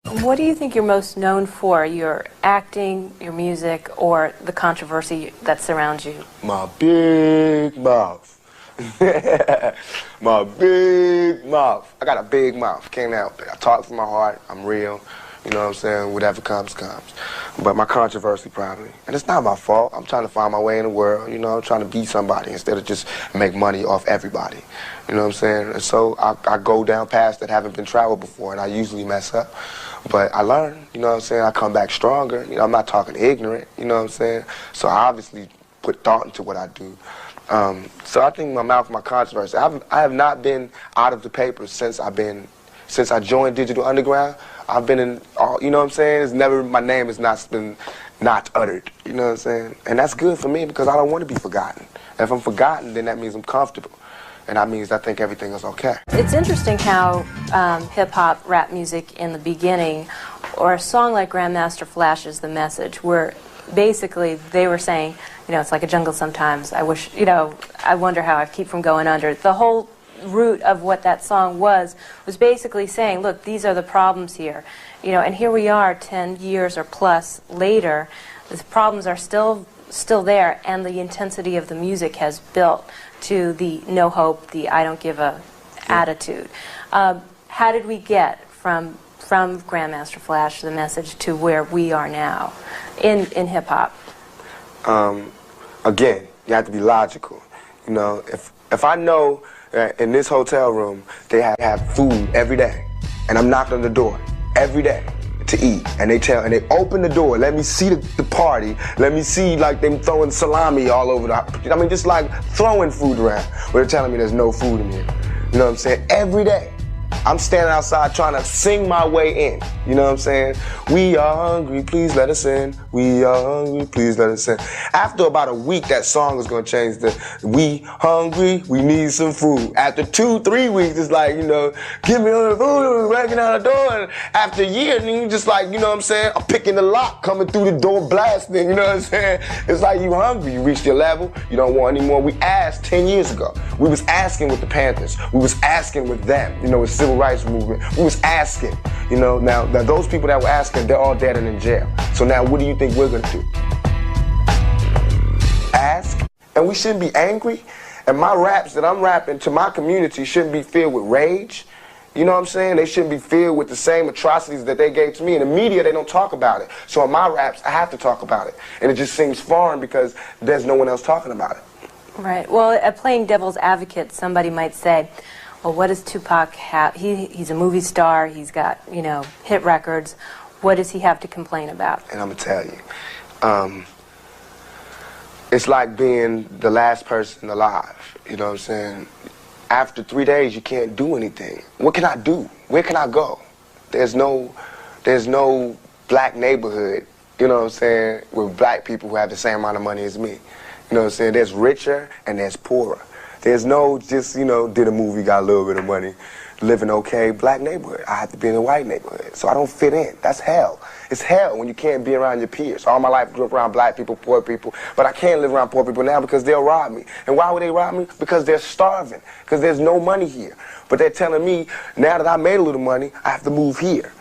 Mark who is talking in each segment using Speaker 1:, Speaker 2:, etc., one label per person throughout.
Speaker 1: What do you think you're most known for? Your acting, your music, or the controversy that surrounds you?
Speaker 2: My big mouth. My big mouth. I got a big mouth. Can't help it. I talk from my heart. I'm real. You know what I'm saying? Whatever comes, comes. But my controversy probably. And it's not my fault. I'm trying to find my way in the world. You know, I'm trying to be somebody instead of just make money off everybody. You know what I'm saying? And so I go down paths that haven't been traveled before, and I usually mess up. But I learn, you know what I'm saying? I come back stronger. You know, I'm not talking ignorant, you know what I'm saying? So I obviously put thought into what I do. So I think my mouth, my controversy. I have not been out of the papers since I joined Digital Underground. I've been in all, you know what I'm saying? It's never, my name has not been not uttered, you know what I'm saying? And that's good for me because I don't want to be forgotten. If I'm forgotten, then that means I'm comfortable. And that means I think everything is okay.
Speaker 1: It's interesting how hip-hop, rap music in the beginning, or a song like Grandmaster Flash's The Message, where basically they were saying, you know, it's like a jungle sometimes. I wish, you know, I wonder how I keep from going under. The whole root of what that song was basically saying, look, these are the problems here. You know, and here we are 10 years or plus later, the problems are still there, and the intensity of the music has built to the no hope, the I don't give a attitude. How did we get from Grandmaster Flash, The Message, to where we are now in hip-hop?
Speaker 2: Again, you have to be logical. You know, if I know that in this hotel room they have food every day, and I'm knocking on the door every day to eat, and they open the door, let me see the party, let me see like them throwing salami all over I mean, just like throwing food around, but they're telling me there's no food in here. You know what I'm saying? Every day. I'm standing outside trying to sing my way in. You know what I'm saying? We are hungry, please let us in. We are hungry, please let us in. After about a week, that song is going to change to we hungry, we need some food. After 2-3 weeks, it's like, you know, give me all the food, breaking out the door. And after a year, then you just like, you know what I'm saying? I'm picking the lock, coming through the door, blasting, you know what I'm saying? It's like you hungry, you reached your level, you don't want any more. We asked 10 years ago. We was asking with the Panthers. We was asking with them, you know, with civil rights movement. We was asking, you know, now those people that were asking, they're all dead and in jail. So now what do you think we're gonna do? Ask, and we shouldn't be angry. And my raps that I'm rapping to my community shouldn't be filled with rage. You know what I'm saying? They shouldn't be filled with the same atrocities that they gave to me. In the media, they don't talk about it. So in my raps, I have to talk about it. And it just seems foreign because there's no one else talking about it.
Speaker 1: Right. Well, playing devil's advocate, somebody might say, well, what does Tupac have? He's a movie star. He's got, you know, hit records. What does he have to complain about?
Speaker 2: And I'm going to tell you, it's like being the last person alive. You know what I'm saying? After 3 days, you can't do anything. What can I do? Where can I go? There's no black neighborhood, you know what I'm saying, with black people who have the same amount of money as me. You know what I'm saying? There's richer and there's poorer. There's no just, you know, did a movie, got a little bit of money, living okay, black neighborhood. I have to be in a white neighborhood, so I don't fit in. That's hell. It's hell when you can't be around your peers. All my life I grew up around black people, poor people, but I can't live around poor people now because they'll rob me. And why would they rob me? Because they're starving, because there's no money here. But they're telling me, now that I made a little money, I have to move here.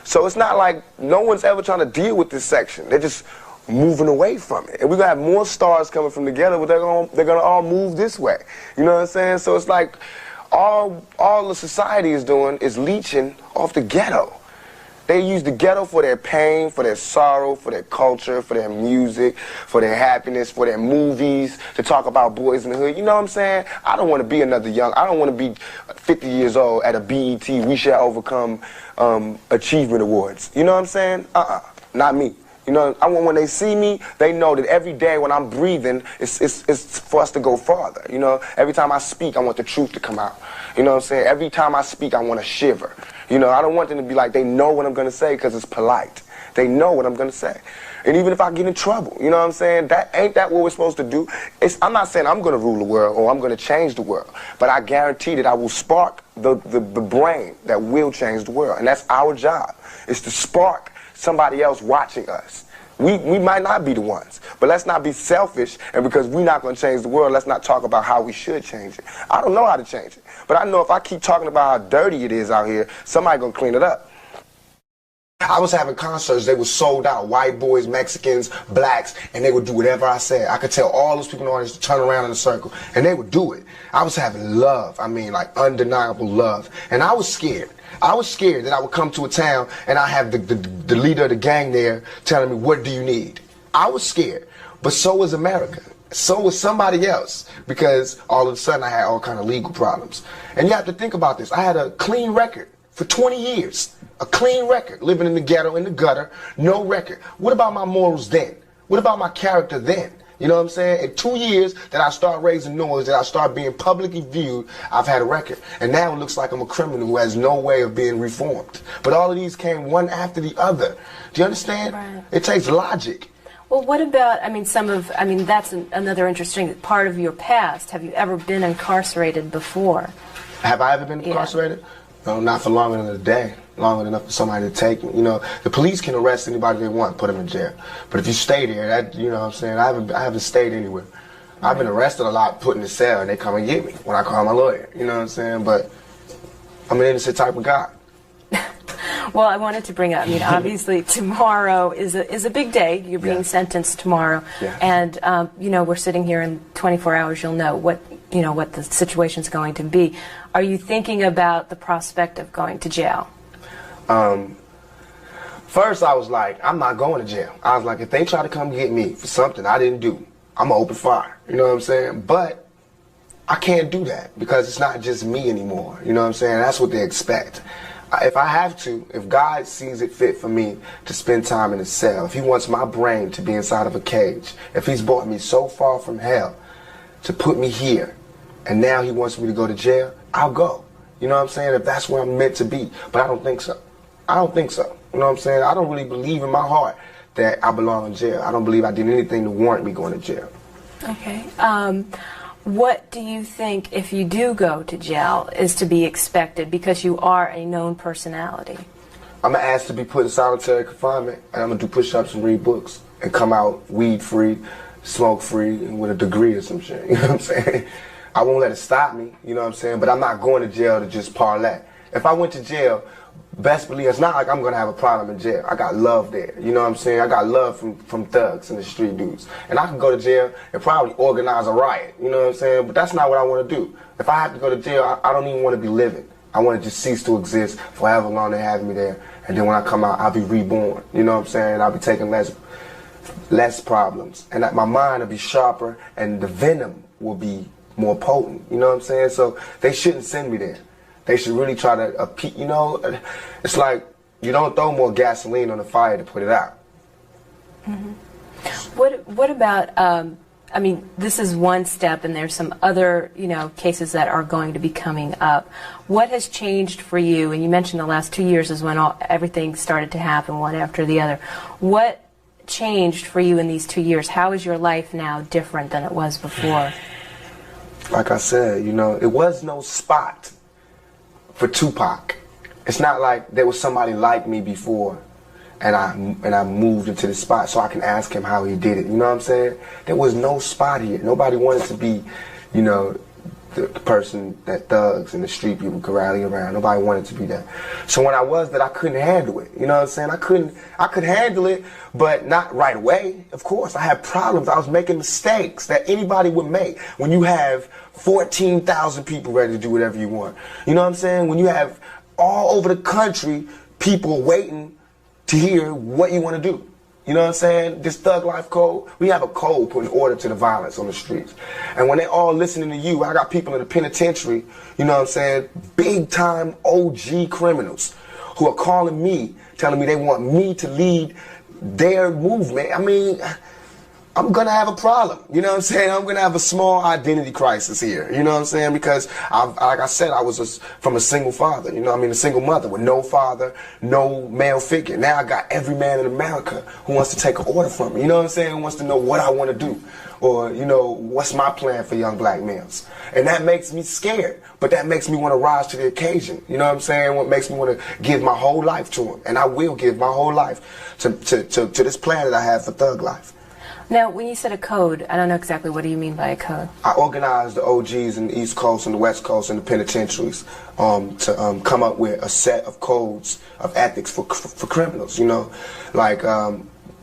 Speaker 2: So it's not like no one's ever trying to deal with this section. They're just moving away from it. And we're going to have more stars coming from together, but they're gonna all move this way. You know what I'm saying? So it's like all the society is doing is leeching off the ghetto. They use the ghetto for their pain, for their sorrow, for their culture, for their music, for their happiness, for their movies, to talk about boys in the hood. You know what I'm saying? I don't want to be another I don't want to be 50 years old at a BET We Shall Overcome Achievement Awards. You know what I'm saying? Not me. You know, I want when they see me, they know that every day when I'm breathing, it's for us to go farther. You know, every time I speak, I want the truth to come out. You know what I'm saying? Every time I speak, I want to shiver. You know, I don't want them to be like, they know what I'm going to say because it's polite. They know what I'm going to say. And even if I get in trouble, you know what I'm saying? Ain't that what we're supposed to do? I'm not saying I'm going to rule the world or I'm going to change the world, but I guarantee that I will spark the brain that will change the world. And that's our job, is to spark somebody else watching us. We might not be the ones, but let's not be selfish, and because we're not going to change the world, let's not talk about how we should change it. I don't know how to change it, but I know if I keep talking about how dirty it is out here, somebody's going to clean it up. I was having concerts, they were sold out, white boys, Mexicans, blacks, and they would do whatever I said. I could tell all those people in the audience to turn around in a circle, and they would do it. I was having love, I mean, like undeniable love, and I was scared. I was scared that I would come to a town and I have the leader of the gang there telling me, what do you need? I was scared, but so was America. So was somebody else, because all of a sudden I had all kind of legal problems. And you have to think about this. I had a clean record for 20 years. A clean record, living in the ghetto, in the gutter, no record. What about my morals then? What about my character then? You know what I'm saying? In 2 years that I start raising noise, that I start being publicly viewed, I've had a record. And now it looks like I'm a criminal who has no way of being reformed. But all of these came one after the other. Do you understand?
Speaker 1: Right.
Speaker 2: It takes logic.
Speaker 1: Well, what about, that's another interesting part of your past. Have you ever been incarcerated before?
Speaker 2: Have I ever been incarcerated? Yeah. No, not for longer than a day. Longer enough for somebody to take me. You know, the police can arrest anybody they want, put them in jail. But if you stay there, that, you know what I'm saying, I haven't stayed anywhere. Right. I've been arrested a lot, put in the cell, and they come and get me when I call my lawyer. You know what I'm saying? But I'm an innocent type of guy.
Speaker 1: Well, I wanted to bring up, obviously tomorrow is a big day. You're being sentenced tomorrow. Yeah. And, we're sitting here in 24 hours, you'll know what the situation's going to be. Are you thinking about the prospect of going to jail?
Speaker 2: First I was like, I'm not going to jail. I was like, if they try to come get me for something I didn't do, I'm gonna open fire. You know what I'm saying? But I can't do that because it's not just me anymore. You know what I'm saying? That's what they expect. If I have to, if God sees it fit for me to spend time in a cell, if he wants my brain to be inside of a cage, if he's brought me so far from hell to put me here, and now he wants me to go to jail, I'll go. You know what I'm saying? If that's where I'm meant to be. But I don't think so. I don't think so. You know what I'm saying? I don't really believe in my heart that I belong in jail. I don't believe I did anything to warrant me going to jail.
Speaker 1: Okay. What do you think, if you do go to jail, is to be expected because you are a known personality?
Speaker 2: I'm going to ask to be put in solitary confinement, and I'm going to do push-ups and read books and come out weed-free, smoke-free, and with a degree or some shit. You know what I'm saying? I won't let it stop me, you know what I'm saying? But I'm not going to jail to just parlay. If I went to jail, best believe it's not like I'm going to have a problem in jail. I got love there, you know what I'm saying? I got love from thugs and the street dudes. And I can go to jail and probably organize a riot, you know what I'm saying? But that's not what I want to do. If I have to go to jail, I don't even want to be living. I want to just cease to exist for however long they have me there. And then when I come out, I'll be reborn, you know what I'm saying? I'll be taking less problems. And my mind will be sharper and the venom will be more potent, you know what I'm saying? So they shouldn't send me there. They should really try to, you know, it's like you don't throw more gasoline on the fire to put it out.
Speaker 1: Mm-hmm. What about, this is one step and there's some other, cases that are going to be coming up. What has changed for you? And you mentioned the last 2 years is when everything started to happen one after the other. What changed for you in these 2 years? How is your life now different than it was before?
Speaker 2: Like I said, it was no spot for Tupac. It's not like there was somebody like me before and I moved into the spot so I can ask him how he did it. You know what I'm saying? There was no spot here. Nobody wanted to be, the person that thugs and the street people could rally around. Nobody wanted to be that. So when I was that, I couldn't handle it. You know what I'm saying? I could handle it, but not right away. Of course, I had problems. I was making mistakes that anybody would make when you have 14,000 people ready to do whatever you want. You know what I'm saying? When you have all over the country people waiting to hear what you want to do. You know what I'm saying? This thug life code, we have a code putting order to the violence on the streets. And when they all listening to you, I got people in the penitentiary, you know what I'm saying, big time OG criminals who are calling me, telling me they want me to lead their movement. I mean, I'm going to have a problem, you know what I'm saying? I'm going to have a small identity crisis here, you know what I'm saying? Because, like I said, I was from a single father, a single mother with no father, no male figure. Now I got every man in America who wants to take an order from me, you know what I'm saying? Who wants to know what I want to do or, what's my plan for young black males. And that makes me scared, but that makes me want to rise to the occasion, you know what I'm saying? What makes me want to give my whole life to them. And I will give my whole life to this plan that I have for thug life.
Speaker 1: Now, when you said a code, I don't know exactly what do you mean by a code?
Speaker 2: I organized the OGs in the East Coast and the West Coast and the penitentiaries to come up with a set of codes of ethics for criminals, you know. Like,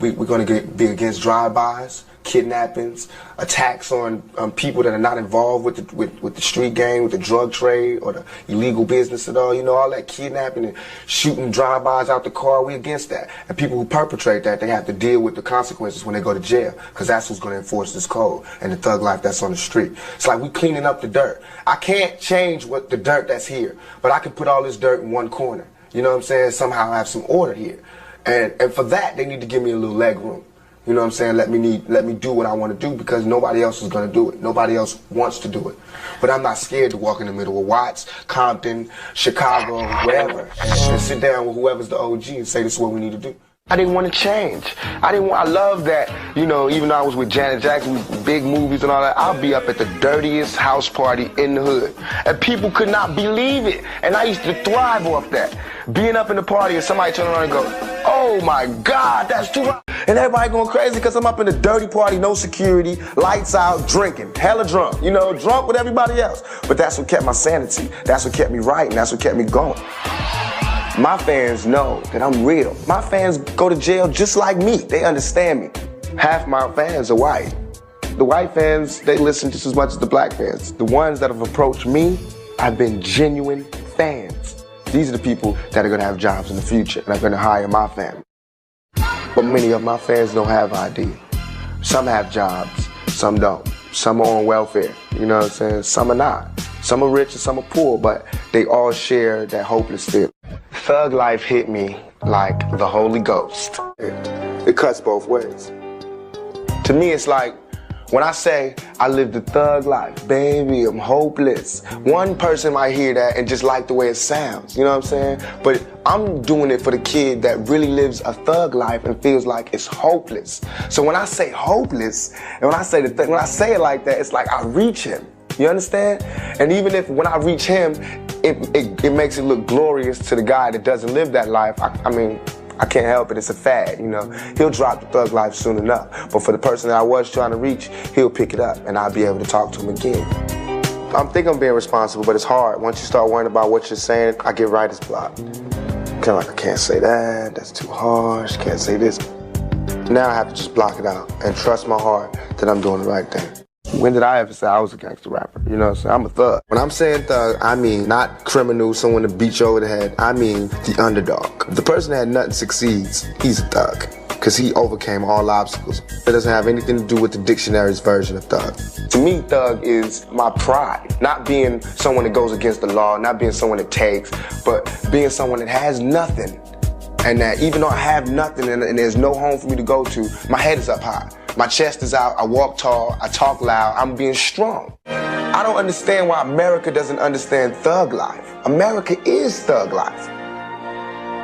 Speaker 2: we're going to be against drive-bys, kidnappings, attacks on people that are not involved with the street gang, with the drug trade or the illegal business at all. You know, all that kidnapping and shooting drive-bys out the car, we're against that. And people who perpetrate that, they have to deal with the consequences when they go to jail, because that's who's going to enforce this code and the thug life that's on the street. It's like we cleaning up the dirt. I can't change the dirt that's here, but I can put all this dirt in one corner. You know what I'm saying? Somehow have some order here. And for that, they need to give me a little leg room. You know what I'm saying? Let me do what I want to do, because nobody else is going to do it. Nobody else wants to do it. But I'm not scared to walk in the middle of Watts, Compton, Chicago, wherever, and sit down with whoever's the OG and say this is what we need to do. I didn't want to change. I love that, you know, even though I was with Janet Jackson, with big movies and all that, I'll be up at the dirtiest house party in the hood. And people could not believe it. And I used to thrive off that. Being up in the party and somebody turn around and go, oh my God, that's too much. And everybody going crazy because I'm up in the dirty party, no security, lights out, drinking, hella drunk, you know, drunk with everybody else. But that's what kept my sanity. That's what kept me right, and that's what kept me going. My fans know that I'm real. My fans go to jail just like me. They understand me. Half my fans are white. The white fans, they listen just as much as the black fans. The ones that have approached me, I've been genuine fans. These are the people that are going to have jobs in the future and are going to hire my family. But many of my fans don't have ID. Some have jobs, some don't. Some are on welfare, you know what I'm saying? Some are not. Some are rich and some are poor, but they all share that hopeless feeling. Thug life hit me like the Holy Ghost. It cuts both ways. To me, it's like when I say I lived a thug life, baby, I'm hopeless. One person might hear that and just like the way it sounds, you know what I'm saying? But I'm doing it for the kid that really lives a thug life and feels like it's hopeless. So when I say hopeless, and when I say when I say it like that, it's like I reach him. You understand? And even if when I reach him, it makes it look glorious to the guy that doesn't live that life, I mean, I can't help it, it's a fad, you know. He'll drop the thug life soon enough. But for the person that I was trying to reach, he'll pick it up and I'll be able to talk to him again. I think I'm being responsible, but it's hard. Once you start worrying about what you're saying, I get writer's block. Kind of like, I can't say that, that's too harsh, can't say this. Now I have to just block it out and trust my heart that I'm doing the right thing. When did I ever say I was a gangster rapper? You know what I'm saying? I'm a thug. When I'm saying thug, I mean not criminal, someone to beat you over the head. I mean the underdog. The person that had nothing succeeds, he's a thug. Because he overcame all obstacles. It doesn't have anything to do with the dictionary's version of thug. To me, thug is my pride. Not being someone that goes against the law, not being someone that takes, but being someone that has nothing. And that even though I have nothing and there's no home for me to go to, my head is up high. My chest is out, I walk tall, I talk loud, I'm being strong. I don't understand why America doesn't understand thug life. America is thug life.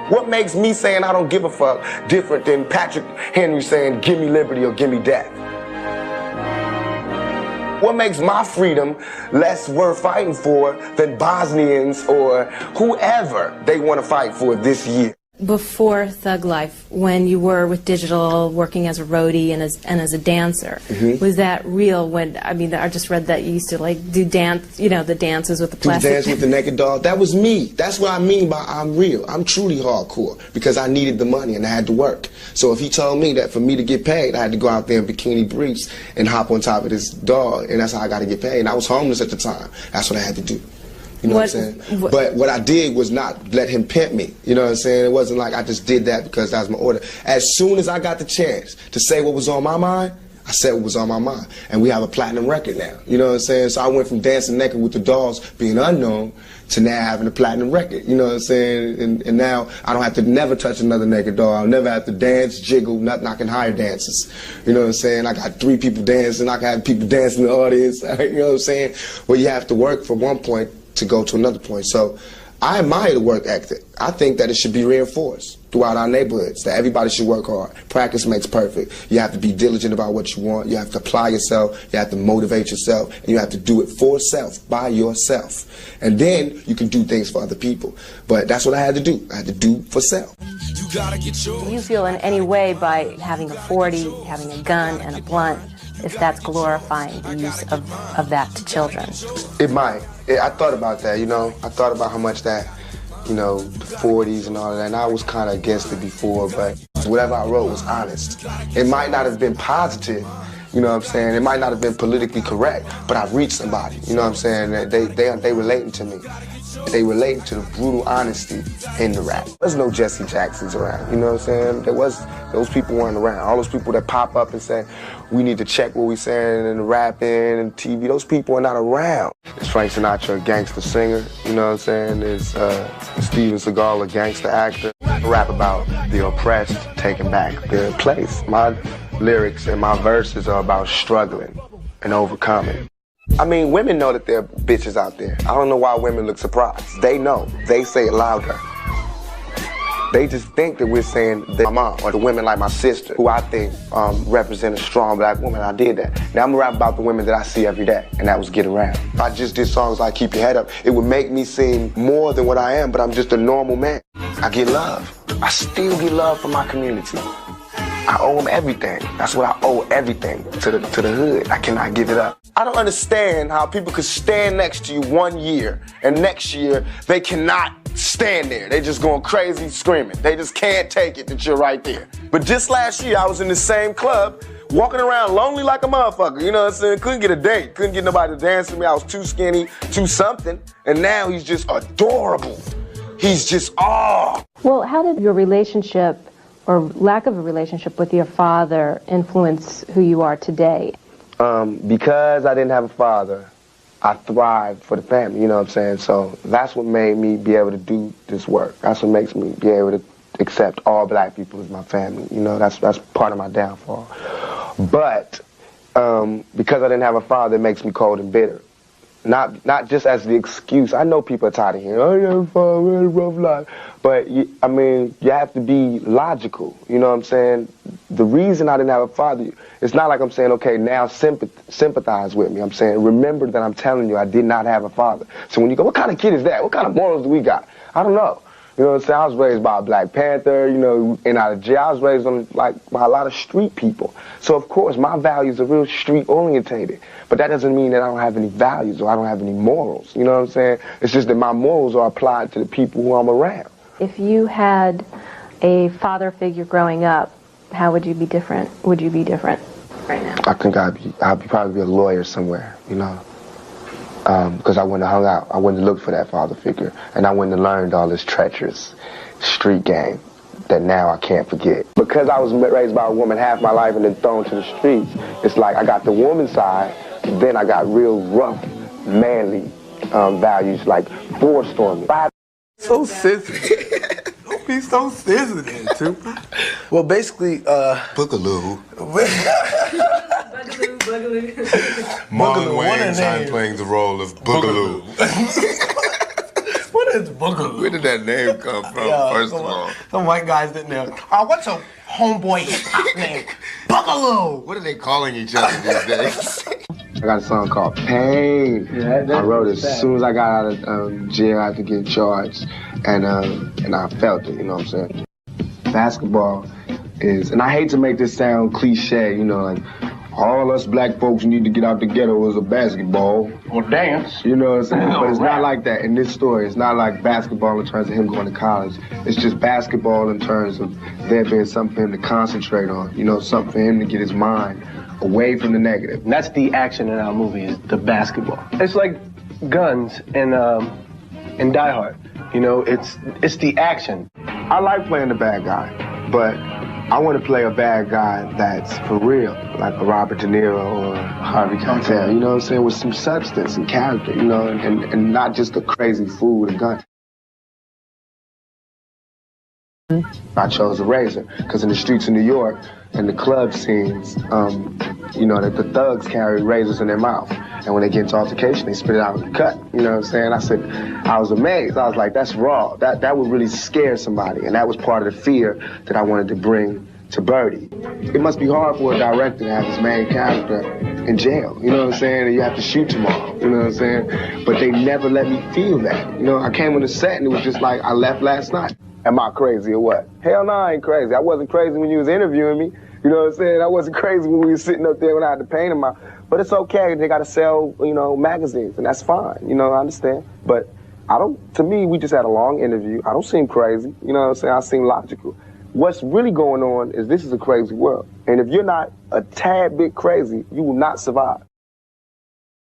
Speaker 2: What makes me saying I don't give a fuck different than Patrick Henry saying give me liberty or give me death? What makes my freedom less worth fighting for than Bosnians or whoever they want to fight for this year?
Speaker 1: Before Thug Life, when you were with Digital, working as a roadie and as a dancer, was that real? When I mean, I just read that you used to like do dance, you know, the dances with the plastic.
Speaker 2: Dance with the naked doll. That was me. That's what I mean by I'm real. I'm truly hardcore because I needed the money and I had to work. So if he told me that for me to get paid, I had to go out there in bikini briefs and hop on top of this doll, and that's how I got to get paid. And I was homeless at the time. That's what I had to do. You know what I'm saying? But what I did was not let him pimp me. You know what I'm saying? It wasn't like I just did that because that was my order. As soon as I got the chance to say what was on my mind, I said what was on my mind. And we have a platinum record now. You know what I'm saying? So I went from dancing naked with the dolls being unknown to now having a platinum record. You know what I'm saying? And now I don't have to never touch another naked doll. I'll never have to dance, jiggle, nothing. I can hire dancers. You know what I'm saying? I got 3 people dancing. I can have people dancing in the audience. You know what I'm saying? Well, you have to work from one point to go to another point. So I admire the work ethic. I think that it should be reinforced. throughout our neighborhoods, that everybody should work hard. Practice makes perfect. You have to be diligent about what you want. You have to apply yourself. You have to motivate yourself. And you have to do it for self, by yourself. And then you can do things for other people. But that's what I had to do. I had to do for self.
Speaker 1: Do you feel in any way by having a 40, having a gun and a blunt, if that's glorifying the use of that to children?
Speaker 2: It might. I thought about that, you know. I thought about how much that, you know, the 40s and all of that, and I was kind of against it before, but whatever I wrote was honest. It might not have been positive, you know what I'm saying? It might not have been politically correct, but I reached somebody, you know what I'm saying? They relating to me. They relate to the brutal honesty in the rap. There's no Jesse Jacksons around, you know what I'm saying? Those people weren't around. All those people that pop up and say, we need to check what we saying in the rapping and TV, those people are not around. It's Frank Sinatra, a gangster singer, you know what I'm saying? There's Steven Seagal, a gangster actor. I rap about the oppressed taking back their place. My lyrics and my verses are about struggling and overcoming. I mean, women know that there are bitches out there. I don't know why women look surprised. They know. They say it louder. They just think that we're saying that my mom or the women like my sister, who I think represent a strong black woman. I did that. Now I'm gonna rap about the women that I see every day, and that was Get Around. If I just did songs like Keep Your Head Up, it would make me seem more than what I am, but I'm just a normal man. I get love. I still get love from my community. I owe them everything. That's what I owe everything to the hood. I cannot give it up. I don't understand how people could stand next to you 1 year and next year they cannot stand there. They just going crazy screaming. They just can't take it that you're right there. But just last year I was in the same club walking around lonely like a motherfucker. You know what I'm saying? Couldn't get a date. Couldn't get nobody to dance with me. I was too skinny, too something. And now he's just adorable. He's just, oh.
Speaker 1: Well, how did your relationship or lack of a relationship with your father influence who you are today?
Speaker 2: Because I didn't have a father, I thrived for the family, you know what I'm saying? So that's what made me be able to do this work. That's what makes me be able to accept all black people as my family. You know, that's part of my downfall. But because I didn't have a father, it makes me cold and bitter. Not just as the excuse. I know people are tired of hearing, oh, you have a father, we had a rough life. But, I mean, you have to be logical, you know what I'm saying? The reason I didn't have a father, it's not like I'm saying, okay, now sympathize with me. I'm saying, remember that I'm telling you I did not have a father. So when you go, what kind of kid is that? What kind of morals do we got? I don't know. You know what I'm saying? I was raised by a Black Panther, you know, and out of jail. I was raised on, by a lot of street people. So, of course, my values are real street-orientated. But that doesn't mean that I don't have any values or I don't have any morals. You know what I'm saying? It's just that my morals are applied to the people who I'm around.
Speaker 1: If you had a father figure growing up, how would you be different? Would you be different right now?
Speaker 2: I think I'd probably be a lawyer somewhere, you know. Because I wouldn't have hung out. I wouldn't have looked for that father figure. And I wouldn't have learned all this treacherous street game that now I can't forget. Because I was raised by a woman half my life and then thrown to the streets, it's like I got the woman side, then I got real rough, manly values like forced on me.
Speaker 3: So sensitive. Don't be so sensitive, Tupac. Well, basically,
Speaker 4: Boogaloo. Marlon Wayans playing the role of Boogaloo.
Speaker 3: What is Boogaloo?
Speaker 4: Where did that name come from, first of all?
Speaker 3: Some white guys didn't know. What's a homeboy hip-hop name? Boogaloo!
Speaker 4: What are they calling each other these days?
Speaker 2: I got a song called Pain. Yeah, I wrote it as soon as I got out of jail after getting charged, and I felt it, you know what I'm saying? Basketball is, and I hate to make this sound cliche, you know, like, all us black folks need to get out the ghetto is a basketball.
Speaker 3: Or dance.
Speaker 2: You know what I'm saying? But it's not like that in this story. It's not like basketball in terms of him going to college. It's just basketball in terms of there being something for him to concentrate on, you know, something for him to get his mind away from the negative.
Speaker 5: And that's the action in our movie, is the basketball. It's like Guns and Die Hard. You know, it's the action.
Speaker 2: I like playing the bad guy, but I want to play a bad guy that's for real, like a Robert De Niro or Harvey Keitel, you know what I'm saying, with some substance and character, you know, and not just a crazy fool with a gun. I chose a razor, because in the streets of New York, and the club scenes, you know, that the thugs carry razors in their mouth. And when they get into altercation, they spit it out in the cut. You know what I'm saying? I was amazed. I was like, that's raw. That would really scare somebody. And that was part of the fear that I wanted to bring to Birdie. It must be hard for a director to have his main character in jail. You know what I'm saying? And you have to shoot tomorrow. You know what I'm saying? But they never let me feel that. You know, I came on the set and it was just like, I left last night. Am I crazy or what? Hell no, I ain't crazy. I wasn't crazy when you was interviewing me. You know what I'm saying? I wasn't crazy when we were sitting up there when I had the pain in my... But it's okay. They got to sell, you know, magazines, and that's fine. You know, I understand. But to me, we just had a long interview. I don't seem crazy. You know what I'm saying? I seem logical. What's really going on is this is a crazy world. And if you're not a tad bit crazy, you will not survive.